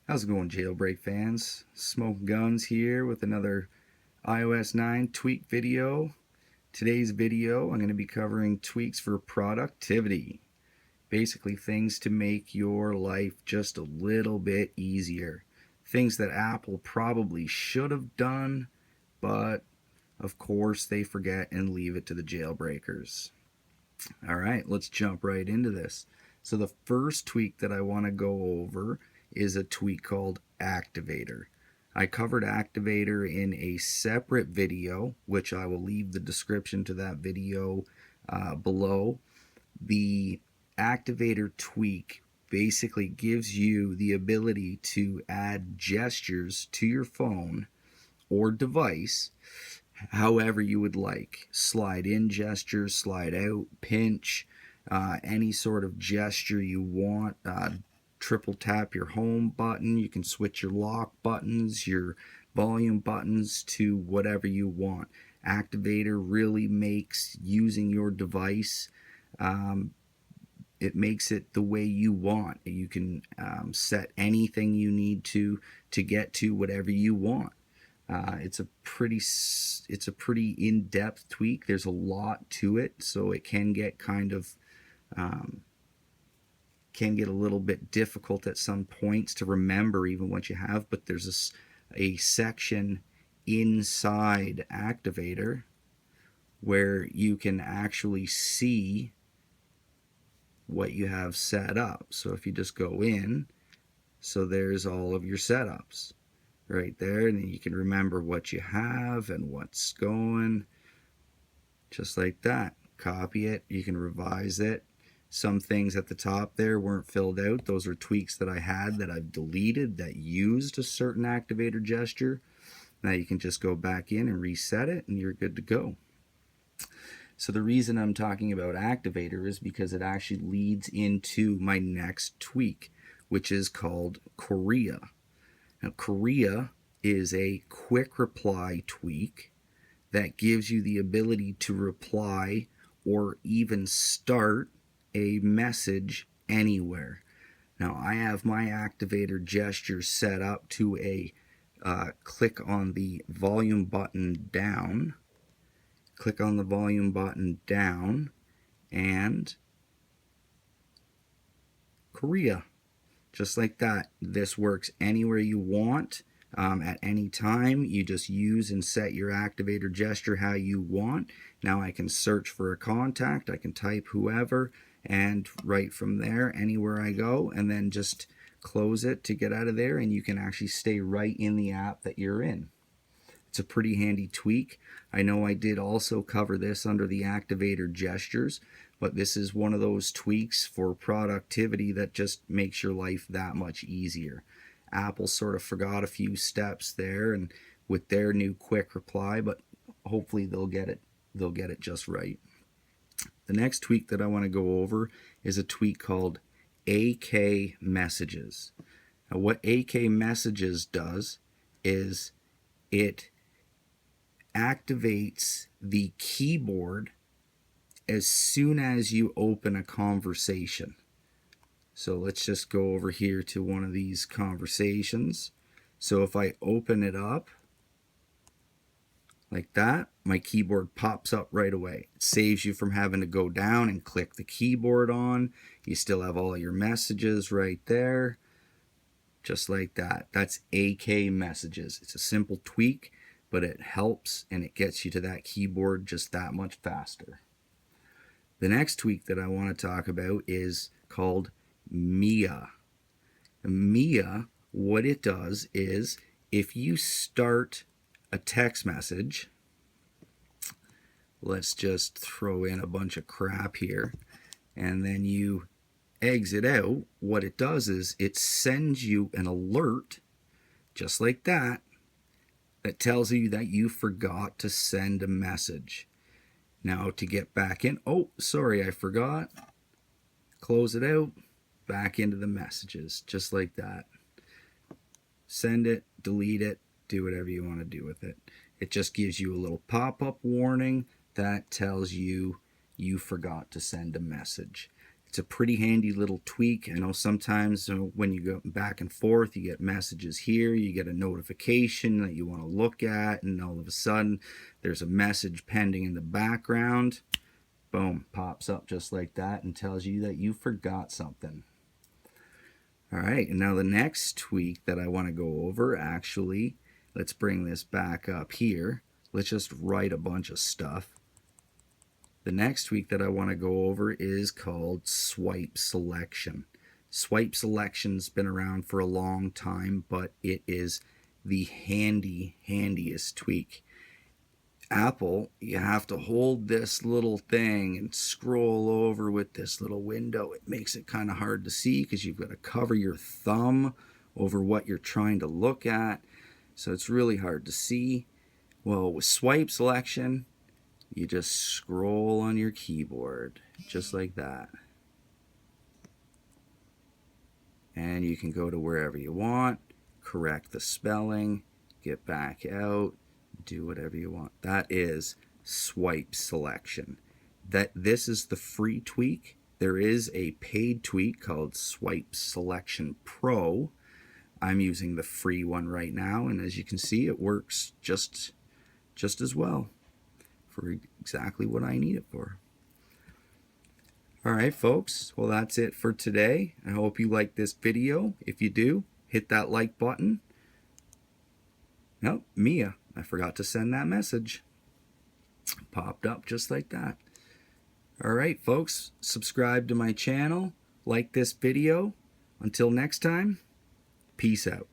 How's it going, jailbreak fans? Smoke Guns here with another iOS 9 tweak video. Today's video, I'm going to be covering tweaks for productivity. Basically, things to make your life just a little bit easier. Things that Apple probably should have done, but of course they forget and leave it to the jailbreakers. Alright, let's jump right into this. So the first tweak that I want to go over is a tweak called Activator. I covered Activator in a separate video, which I will leave the description to that video below. The Activator tweak basically gives you the ability to add gestures to your phone or device however you would like. Slide in gestures, slide out, pinch, any sort of gesture you want. Triple tap your home button. You can switch your lock buttons, your volume buttons to whatever you want. Activator really makes using your device, it makes it the way you want. You can set anything you need to get to whatever you want. It's a pretty in-depth tweak. There's a lot to it, so it can get kind of can get a little bit difficult at some points to remember even what you have. But there's a section inside Activator where you can actually see what you have set up. So if you just go in, so there's all of your setups right there, and then you can remember what you have and what's going, just like that. Copy it, you can revise it. Some things at the top there weren't filled out. Those are tweaks that I had that I've deleted that used a certain activator gesture. Now you can just go back in and reset it and you're good to go. So the reason I'm talking about Activator is because it actually leads into my next tweak, which is called Couria. Now, Couria is a quick reply tweak that gives you the ability to reply or even start a message anywhere. Now, I have my Activator gesture set up to a click on the volume button down. Click on the volume button down and Couria. Just like that. This works anywhere you want, at any time. You just use and set your Activator gesture how you want. Now I can search for a contact, I can type whoever, and right from there, anywhere I go, and then just close it to get out of there, and you can actually stay right in the app that you're in. It's a pretty handy tweak. I know I did also cover this under the Activator gestures, but this is one of those tweaks for productivity that just makes your life that much easier. Apple sort of forgot a few steps there and with their new quick reply, but hopefully they'll get it just right. The next tweak that I want to go over is a tweak called AKMessages. Now what AKMessages does is it activates the keyboard as soon as you open a conversation. So let's just go over here to one of these conversations. So if I open it up like that, my keyboard pops up right away. It saves you from having to go down and click the keyboard on. You still have all your messages right there, just like that. That's AKMessages. It's a simple tweak, but it helps and it gets you to that keyboard just that much faster. The next tweak that I want to talk about is called Mia. Mia, what it does is if you start a text message, let's just throw in a bunch of crap here, and then you exit out, what it does is it sends you an alert just like that that tells you that you forgot to send a message. Now to get back in, oh sorry, I forgot, close it out, back into the messages, just like that. Send it, delete it, do whatever you want to do with it. It just gives you a little pop-up warning that tells you you forgot to send a message. It's a pretty handy little tweak. I know sometimes when you go back and forth, you get messages here, you get a notification that you want to look at, and all of a sudden there's a message pending in the background. Boom, pops up just like that and tells you that you forgot something. All right, and now the next tweak that I want to go over, actually, let's bring this back up here. Let's just write a bunch of stuff. The next tweak that I want to go over is called SwipeSelection. SwipeSelection's been around for a long time, but it is the handiest tweak. Apple, you have to hold this little thing and scroll over with this little window. It makes it kind of hard to see because you've got to cover your thumb over what you're trying to look at. So it's really hard to see. Well, with SwipeSelection, you just scroll on your keyboard, just like that. And you can go to wherever you want, correct the spelling, get back out, do whatever you want. That is SwipeSelection. This is the free tweak. There is a paid tweak called SwipeSelection Pro. I'm using the free one right now, and as you can see, it works just as well for exactly what I need it for. All right, folks. Well, that's it for today. I hope you liked this video. If you do, hit that like button. Nope, Mia, I forgot to send that message. Popped up just like that. All right, folks. Subscribe to my channel. Like this video. Until next time, peace out.